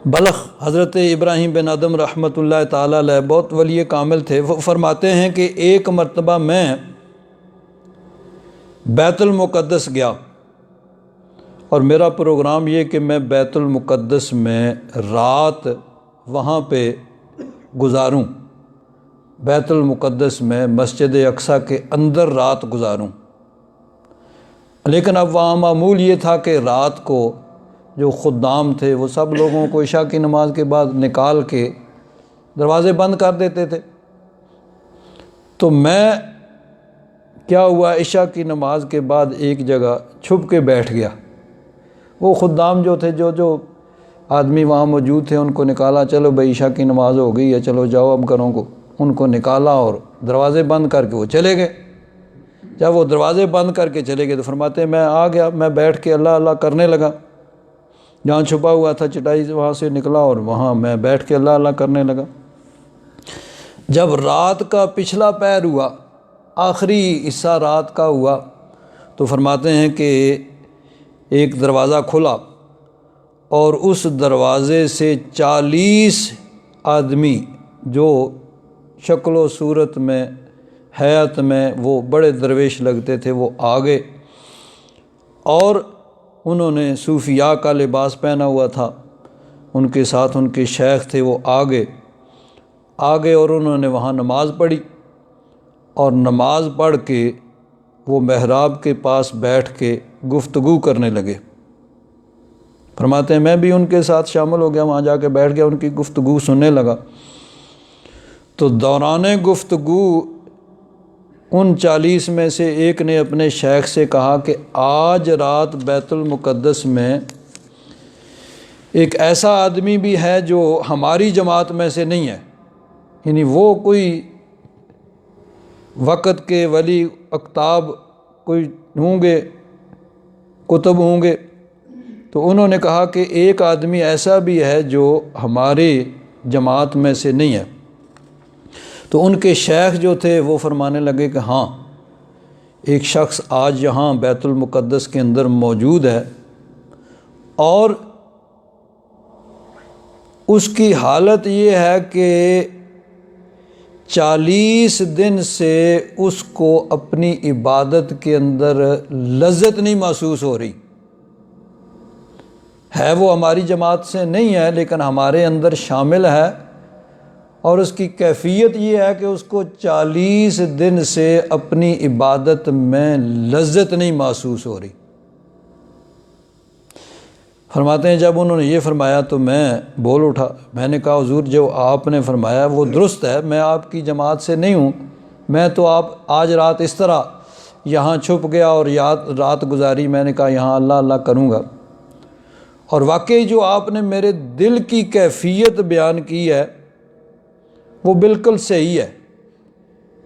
بلخ حضرت ابراہیم بن ادم رحمۃ اللہ تعالیٰ علیہ بہت ولی کامل تھے۔ وہ فرماتے ہیں کہ ایک مرتبہ میں بیت المقدس گیا، اور میرا پروگرام یہ کہ میں بیت المقدس میں رات وہاں پہ گزاروں۔ بیت المقدس میں مسجد اقصیٰ کے اندر رات گزاروں، لیکن اب وہاں معمول یہ تھا کہ رات کو جو خدام تھے وہ سب لوگوں کو عشاء کی نماز کے بعد نکال کے دروازے بند کر دیتے تھے۔ تو میں کیا ہوا، عشاء کی نماز کے بعد ایک جگہ چھپ کے بیٹھ گیا۔ وہ خدام جو تھے، جو آدمی وہاں موجود تھے، ان کو نکالا، چلو بھائی عشاء کی نماز ہو گئی ہے، چلو جاؤ اب گھروں کو۔ ان کو نکالا اور دروازے بند کر کے وہ چلے گئے۔ جب وہ دروازے بند کر کے چلے گئے تو فرماتے ہیں میں آ گیا، میں بیٹھ کے اللہ اللہ کرنے لگا، جہاں چھپا ہوا تھا چٹائی سے وہاں سے نکلا اور وہاں میں بیٹھ کے اللہ اللہ کرنے لگا۔ جب رات کا پچھلا پہر ہوا، آخری حصہ رات کا ہوا، تو فرماتے ہیں کہ ایک دروازہ کھلا اور اس دروازے سے 40 آدمی جو شکل و صورت میں، حیات میں وہ بڑے درویش لگتے تھے، وہ آگے، اور انہوں نے صوفیاء کا لباس پہنا ہوا تھا، ان کے ساتھ ان کے شیخ تھے، وہ آگے اور انہوں نے وہاں نماز پڑھی، اور نماز پڑھ کے وہ محراب کے پاس بیٹھ کے گفتگو کرنے لگے۔ فرماتے ہیں میں بھی ان کے ساتھ شامل ہو گیا، وہاں جا کے بیٹھ گیا، ان کی گفتگو سننے لگا۔ تو دوران گفتگو ان 40 میں سے ایک نے اپنے شیخ سے کہا کہ آج رات بیت المقدس میں ایک ایسا آدمی بھی ہے جو ہماری جماعت میں سے نہیں ہے، یعنی وہ کوئی وقت کے ولی اقطاب کوئی ہوں گے، کتب ہوں گے۔ تو انہوں نے کہا کہ ایک آدمی ایسا بھی ہے جو ہمارے جماعت میں سے نہیں ہے۔ تو ان کے شیخ جو تھے وہ فرمانے لگے کہ ہاں، ایک شخص آج یہاں بیت المقدس کے اندر موجود ہے، اور اس کی حالت یہ ہے کہ 40 دن سے اس کو اپنی عبادت کے اندر لذت نہیں محسوس ہو رہی ہے۔ وہ ہماری جماعت سے نہیں ہے لیکن ہمارے اندر شامل ہے، اور اس کی کیفیت یہ ہے کہ اس کو 40 دن سے اپنی عبادت میں لذت نہیں محسوس ہو رہی۔ فرماتے ہیں جب انہوں نے یہ فرمایا تو میں بول اٹھا، میں نے کہا حضور جو آپ نے فرمایا وہ درست ہے، میں آپ کی جماعت سے نہیں ہوں، میں تو آج رات اس طرح یہاں چھپ گیا اور رات گزاری، میں نے کہا یہاں اللہ اللہ کروں گا۔ اور واقعی جو آپ نے میرے دل کی کیفیت بیان کی ہے وہ بالکل صحیح ہے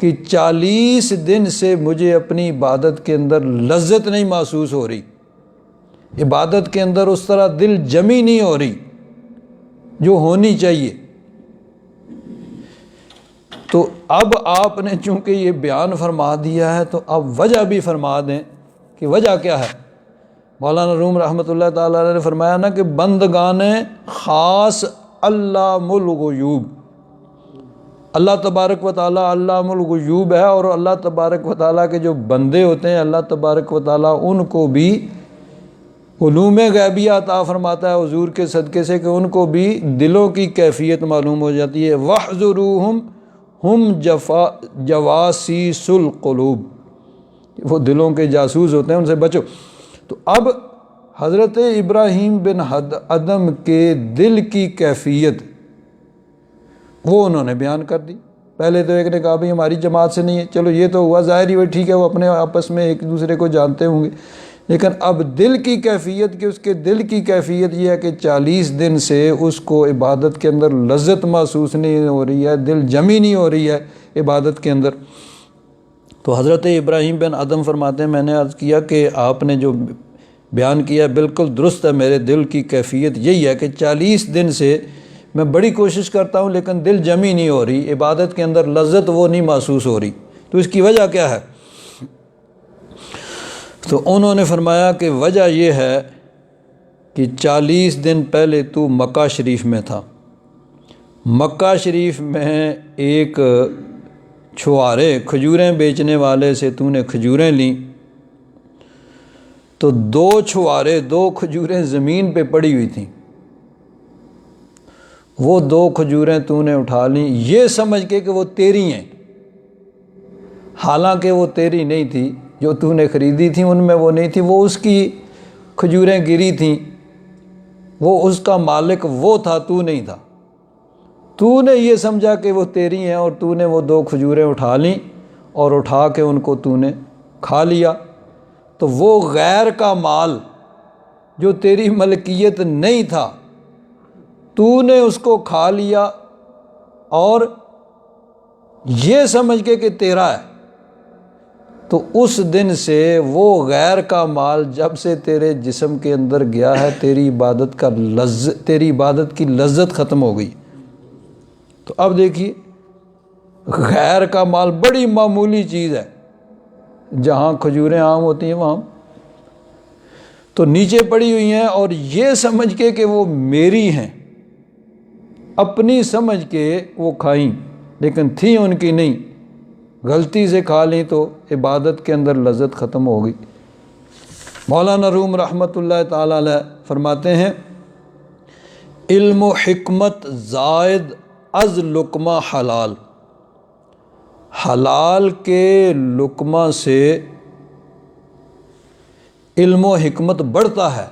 کہ 40 دن سے مجھے اپنی عبادت کے اندر لذت نہیں محسوس ہو رہی، عبادت کے اندر اس طرح دل جمی نہیں ہو رہی جو ہونی چاہیے۔ تو اب آپ نے چونکہ یہ بیان فرما دیا ہے تو اب وجہ بھی فرما دیں کہ وجہ کیا ہے۔ مولانا روم رحمۃ اللہ تعالیٰ علیہ نے فرمایا نا کہ بندگان خاص علام الغیوب، اللہ تبارک و تعالیٰ علام الغیوب ہے، اور اللہ تبارک و تعالیٰ کے جو بندے ہوتے ہیں اللہ تبارک و تعالیٰ ان کو بھی علوم غیبیہ عطا فرماتا ہے حضور کے صدقے سے، کہ ان کو بھی دلوں کی کیفیت معلوم ہو جاتی ہے۔ وَاحْذُرُوهُمْ ہم جواسیس القلوب، وہ دلوں کے جاسوس ہوتے ہیں، ان سے بچو۔ تو اب حضرت ابراہیم بن ادم کے دل کی کیفیت وہ انہوں نے بیان کر دی۔ پہلے تو ایک نے کہا بھائی ہماری جماعت سے نہیں ہے، چلو یہ تو ہوا ظاہر ہی، ٹھیک ہے وہ اپنے آپس میں ایک دوسرے کو جانتے ہوں گے، لیکن اب دل کی کیفیت کہ اس کے دل کی کیفیت یہ ہے کہ 40 دن سے اس کو عبادت کے اندر لذت محسوس نہیں ہو رہی ہے، دل جمی نہیں ہو رہی ہے عبادت کے اندر۔ تو حضرت ابراہیم بن ادم فرماتے ہیں میں نے عرض کیا کہ آپ نے جو بیان کیا بالکل درست ہے، میرے دل کی کیفیت یہی ہے کہ 40 دن سے میں بڑی کوشش کرتا ہوں لیکن دل جمی نہیں ہو رہی، عبادت کے اندر لذت وہ نہیں محسوس ہو رہی، تو اس کی وجہ کیا ہے؟ تو انہوں نے فرمایا کہ وجہ یہ ہے کہ 40 دن پہلے تو مکہ شریف میں تھا، مکہ شریف میں ایک چھوارے کھجوریں بیچنے والے سے تو نے کھجوریں لیں، تو 2 چھوارے 2 کھجوریں زمین پہ پڑی ہوئی تھیں، وہ 2 کھجوریں تو نے اٹھا لیں یہ سمجھ کے کہ وہ تیری ہیں، حالانکہ وہ تیری نہیں تھی، جو تو نے خریدی تھی ان میں وہ نہیں تھی، وہ اس کی کھجوریں گری تھیں، وہ اس کا مالک وہ تھا، تو نہیں تھا۔ تو نے یہ سمجھا کہ وہ تیری ہیں اور تو نے وہ 2 کھجوریں اٹھا لیں اور اٹھا کے ان کو تو نے کھا لیا، تو وہ غیر کا مال جو تیری ملکیت نہیں تھا تو نے اس کو کھا لیا اور یہ سمجھ کے کہ تیرا ہے، تو اس دن سے وہ غیر کا مال جب سے تیرے جسم کے اندر گیا ہے تیری عبادت کی لذت ختم ہو گئی۔ تو اب دیکھیے غیر کا مال بڑی معمولی چیز ہے، جہاں کھجوریں عام ہوتی ہیں وہاں تو نیچے پڑی ہوئی ہیں اور یہ سمجھ کے کہ وہ میری ہیں، اپنی سمجھ کے وہ کھائیں لیکن تھیں ان کی نہیں، غلطی سے کھا لیں تو عبادت کے اندر لذت ختم ہو گئی۔ مولانا روم رحمۃ اللہ تعالی علیہ فرماتے ہیں علم و حکمت زائد از لقمہ حلال، حلال کے لقمہ سے علم و حکمت بڑھتا ہے،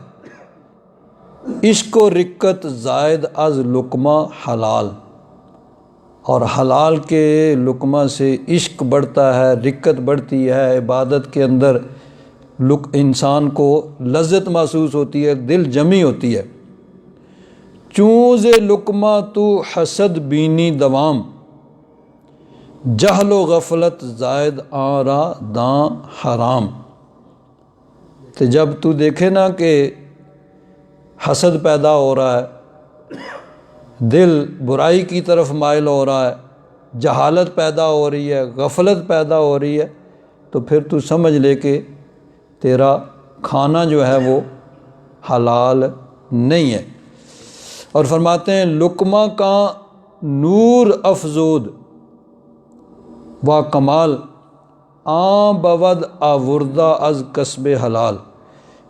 عشق و رقت زائد از لقمہ حلال، اور حلال کے لقمہ سے عشق بڑھتا ہے، رقت بڑھتی ہے، عبادت کے اندر انسان کو لذت محسوس ہوتی ہے، دل جمی ہوتی ہے۔ چونز لقمہ تو حسد بینی دوام، جہل و غفلت زائد آرا داں حرام۔ تو جب تو دیکھے نا کہ حسد پیدا ہو رہا ہے، دل برائی کی طرف مائل ہو رہا ہے، جہالت پیدا ہو رہی ہے، غفلت پیدا ہو رہی ہے، تو پھر تو سمجھ لے کہ تیرا کھانا جو ہے وہ حلال نہیں ہے۔ اور فرماتے ہیں لقمہ کا نور افزود و کمال آں بود آوردہ از کسب حلال،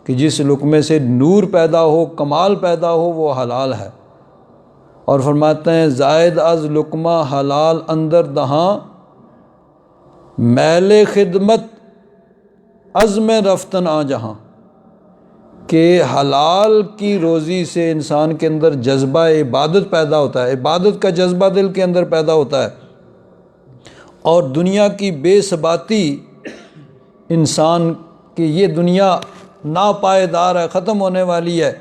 کہ جس لقمے سے نور پیدا ہو، کمال پیدا ہو، وہ حلال ہے۔ اور فرماتے ہیں زائد از لقمہ حلال اندر دہاں، میل خدمت از میں رفتن آ جہاں، کہ حلال کی روزی سے انسان کے اندر جذبہ عبادت پیدا ہوتا ہے، عبادت کا جذبہ دل کے اندر پیدا ہوتا ہے، اور دنیا کی بے ثباتی انسان کی، یہ دنیا ناپائیدار ہے، ختم ہونے والی ہے،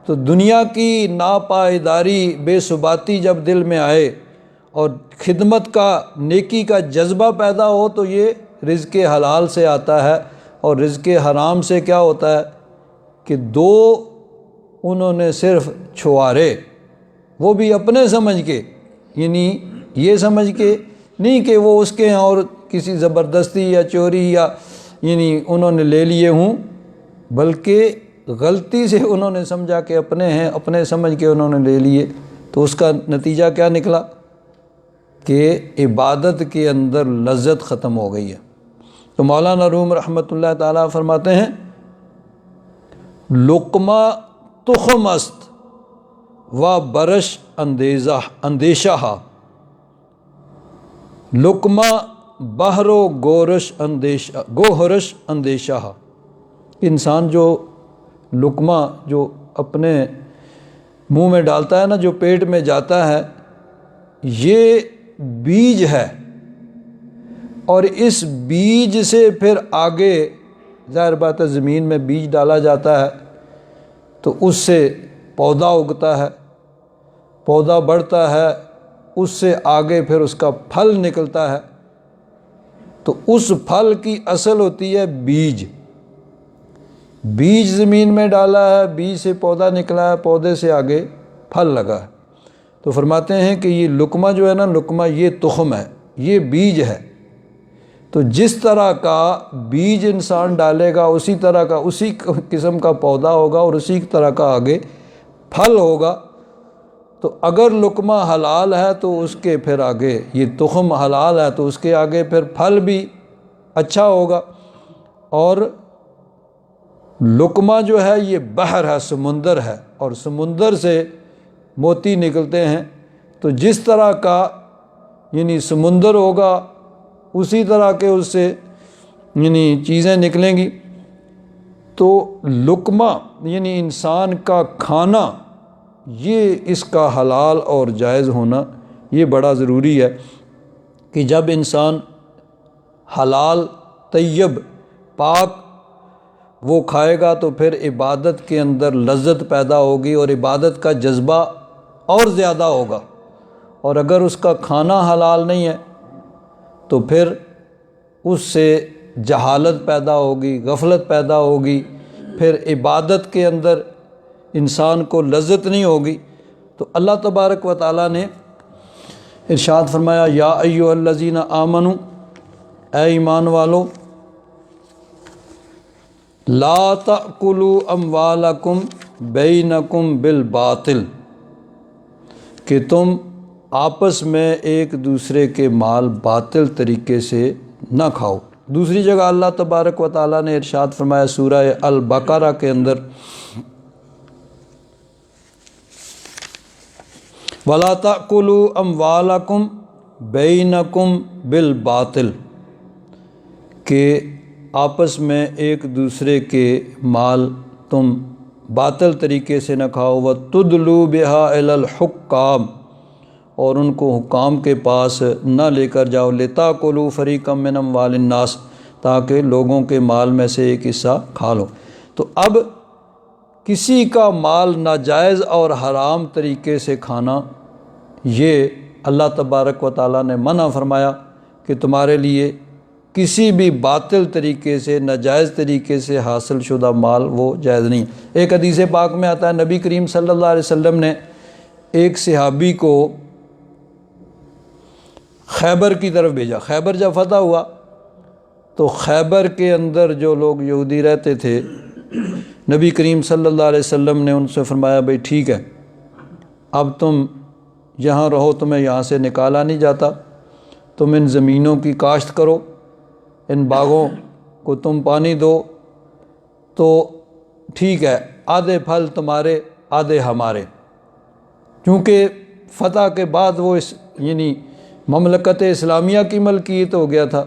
تو دنیا کی ناپائیداری بے ثباتی جب دل میں آئے اور خدمت کا، نیکی کا جذبہ پیدا ہو، تو یہ رزق حلال سے آتا ہے۔ اور رزق حرام سے کیا ہوتا ہے کہ 2 انہوں نے صرف چھوارے، وہ بھی اپنے سمجھ کے، یعنی یہ سمجھ کے نہیں کہ وہ اس کے ہیں اور کسی زبردستی یا چوری یا یعنی انہوں نے لے لیے ہوں، بلکہ غلطی سے انہوں نے سمجھا کہ اپنے ہیں، اپنے سمجھ کے انہوں نے لے لیے، تو اس کا نتیجہ کیا نکلا کہ عبادت کے اندر لذت ختم ہو گئی ہے۔ تو مولانا روم رحمۃ اللہ تعالیٰ فرماتے ہیں لقمہ تخم است و برش اندیشہ، لقمہ بہر و گوہرش اندیشہ، انسان جو لقمہ جو اپنے منہ میں ڈالتا ہے نا، جو پیٹ میں جاتا ہے، یہ بیج ہے، اور اس بیج سے پھر آگے ظاہر بات ہے زمین میں بیج ڈالا جاتا ہے تو اس سے پودا اگتا ہے، پودا بڑھتا ہے، اس سے آگے پھر اس کا پھل نکلتا ہے، تو اس پھل کی اصل ہوتی ہے بیج۔ بیج زمین میں ڈالا ہے، بیج سے پودا نکلا ہے، پودے سے آگے پھل لگا ہے۔ تو فرماتے ہیں کہ یہ لقمہ جو ہے نا، لقمہ یہ تخم ہے، یہ بیج ہے۔ تو جس طرح کا بیج انسان ڈالے گا اسی طرح کا، اسی قسم کا پودا ہوگا اور اسی طرح کا آگے پھل ہوگا۔ تو اگر لقمہ حلال ہے تو اس کے پھر آگے، یہ تخم حلال ہے تو اس کے آگے پھر پھل بھی اچھا ہوگا۔ اور لقمہ جو ہے یہ بحر ہے، سمندر ہے، اور سمندر سے موتی نکلتے ہیں، تو جس طرح کا یعنی سمندر ہوگا اسی طرح کے اس سے یعنی چیزیں نکلیں گی۔ تو لقمہ یعنی انسان کا کھانا، یہ اس کا حلال اور جائز ہونا یہ بڑا ضروری ہے کہ جب انسان حلال طیب پاک وہ کھائے گا تو پھر عبادت کے اندر لذت پیدا ہوگی اور عبادت کا جذبہ اور زیادہ ہوگا۔ اور اگر اس کا کھانا حلال نہیں ہے تو پھر اس سے جہالت پیدا ہوگی، غفلت پیدا ہوگی، پھر عبادت کے اندر انسان کو لذت نہیں ہوگی۔ تو اللہ تبارک و تعالیٰ نے ارشاد فرمایا یا ایھا الذین آمنوا، اے ایمان والو، لا تأکلوا اموالکم بینکم بالباطل، کہ تم آپس میں ایک دوسرے کے مال باطل طریقے سے نہ کھاؤ۔ دوسری جگہ اللہ تبارک و تعالیٰ نے ارشاد فرمایا سورہ البقرہ کے اندر وَلَا تَأْكُلُوا أَمْوَالَكُمْ بَيْنَكُمْ بِالْبَاطِلِ، کہ آپس میں ایک دوسرے کے مال تم باطل طریقے سے نہ کھاؤ، وَتُدْلُوا بِهَا إِلَى الْحُكَّامِ، اور ان کو حکام کے پاس نہ لے کر جاؤ، لِتَأْكُلُوا فَرِيقًا مِّنْ أَمْوَالِ النَّاسِ، تاکہ لوگوں کے مال میں سے ایک حصہ کھا لو۔ تو اب کسی کا مال ناجائز اور حرام طریقے سے کھانا، یہ اللہ تبارک و تعالیٰ نے منع فرمایا کہ تمہارے لیے کسی بھی باطل طریقے سے ناجائز طریقے سے حاصل شدہ مال وہ جائز نہیں۔ ایک حدیث پاک میں آتا ہے نبی کریم صلی اللہ علیہ وسلم نے ایک صحابی کو خیبر کی طرف بھیجا۔ خیبر جب فتح ہوا تو خیبر کے اندر جو لوگ یہودی رہتے تھے، نبی کریم صلی اللہ علیہ وسلم نے ان سے فرمایا بھئی ٹھیک ہے، اب تم یہاں رہو، تمہیں یہاں سے نکالا نہیں جاتا، تم ان زمینوں کی کاشت کرو، ان باغوں کو تم پانی دو، تو ٹھیک ہے، آدھے پھل تمہارے آدھے ہمارے۔ چونکہ فتح کے بعد وہ یعنی مملکت اسلامیہ کی ملکیت ہو گیا تھا،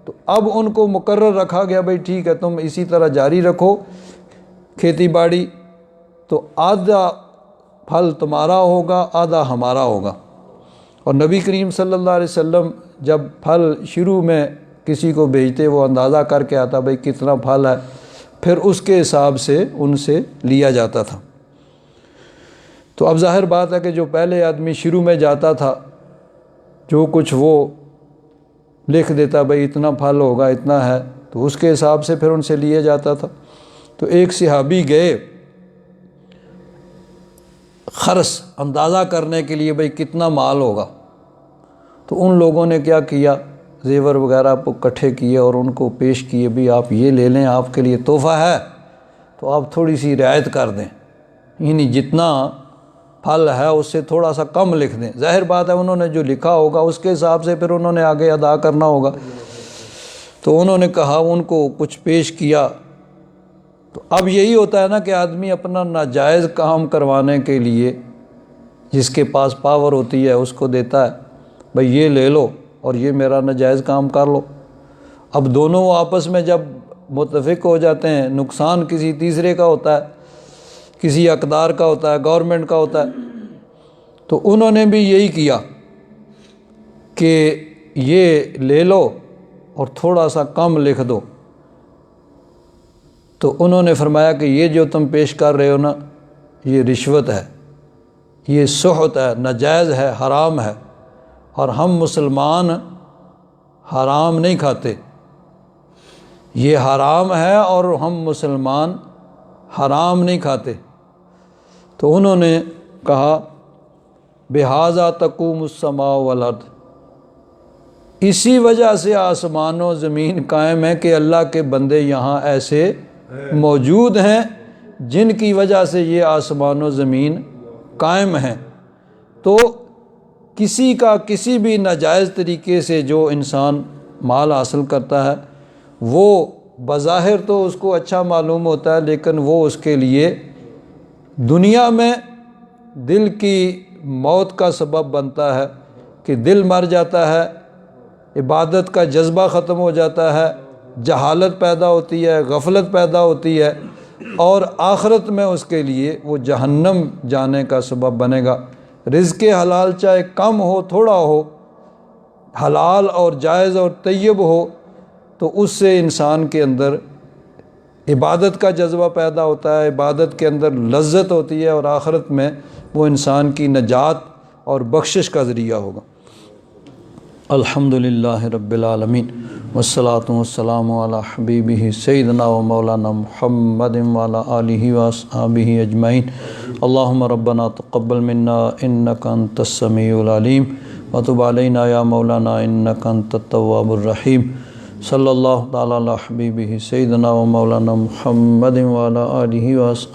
تو اب ان کو مقرر رکھا گیا بھئی ٹھیک ہے، تم اسی طرح جاری رکھو کھیتی باڑی، تو آدھا پھل تمہارا ہوگا آدھا ہمارا ہوگا۔ اور نبی کریم صلی اللہ علیہ وسلم جب پھل شروع میں کسی کو بھیجتے وہ اندازہ کر کے آتا بھئی کتنا پھل ہے، پھر اس کے حساب سے ان سے لیا جاتا تھا۔ تو اب ظاہر بات ہے کہ جو پہلے آدمی شروع میں جاتا تھا، جو کچھ وہ لکھ دیتا بھئی اتنا پھل ہوگا اتنا ہے، تو اس کے حساب سے پھر ان سے لیا جاتا تھا۔ تو ایک صحابی گئے خرس اندازہ کرنے کے لیے بھئی کتنا مال ہوگا، تو ان لوگوں نے کیا کیا، زیور وغیرہ کو اکٹھے کیے اور ان کو پیش کیے بھئی آپ یہ لے لیں، آپ کے لیے تحفہ ہے، تو آپ تھوڑی سی رعایت کر دیں، یعنی جتنا پھل ہے اس سے تھوڑا سا کم لکھ دیں۔ ظاہر بات ہے انہوں نے جو لکھا ہوگا اس کے حساب سے پھر انہوں نے آگے ادا کرنا ہوگا۔ تو انہوں نے کہا، ان کو کچھ پیش کیا۔ تو اب یہی ہوتا ہے نا کہ آدمی اپنا ناجائز کام کروانے کے لیے جس کے پاس پاور ہوتی ہے اس کو دیتا ہے بھئی یہ لے لو اور یہ میرا ناجائز کام کر لو۔ اب دونوں آپس میں جب متفق ہو جاتے ہیں، نقصان کسی تیسرے کا ہوتا ہے، کسی اقدار کا ہوتا ہے، گورنمنٹ کا ہوتا ہے، تو انہوں نے بھی یہی کیا کہ یہ لے لو اور تھوڑا سا کم لکھ دو۔ تو انہوں نے فرمایا کہ یہ جو تم پیش کر رہے ہو نا، یہ رشوت ہے، یہ سحت ہے، ناجائز ہے، حرام ہے، اور ہم مسلمان حرام نہیں کھاتے، یہ حرام ہے اور ہم مسلمان حرام نہیں کھاتے۔ تو انہوں نے کہا بہذا تقوم السماء والارض، اسی وجہ سے آسمان و زمین قائم ہے کہ اللہ کے بندے یہاں ایسے موجود ہیں جن کی وجہ سے یہ آسمان و زمین قائم ہیں۔ تو کسی کا کسی بھی ناجائز طریقے سے جو انسان مال حاصل کرتا ہے وہ بظاہر تو اس کو اچھا معلوم ہوتا ہے، لیکن وہ اس کے لیے دنیا میں دل کی موت کا سبب بنتا ہے کہ دل مر جاتا ہے، عبادت کا جذبہ ختم ہو جاتا ہے، جہالت پیدا ہوتی ہے، غفلت پیدا ہوتی ہے، اور آخرت میں اس کے لیے وہ جہنم جانے کا سبب بنے گا۔ رزق حلال چاہے کم ہو تھوڑا ہو، حلال اور جائز اور طیب ہو، تو اس سے انسان کے اندر عبادت کا جذبہ پیدا ہوتا ہے، عبادت کے اندر لذت ہوتی ہے، اور آخرت میں وہ انسان کی نجات اور بخشش کا ذریعہ ہوگا۔ الحمدللہ رب العالمین والصلاة والسلام علی حبیبہ سیدنا و مولانا محمد وعلی آلہ واصحابہ اجمعین۔ اللہم ربنا تقبل منا انک انت السمیع العلیم وتب علینا یا مولانا انک انت التواب الرحیم۔ صلی اللہ تعالی علی حبیبہ سیدنا و مولانا محمد وعلی آلہ واصحابہ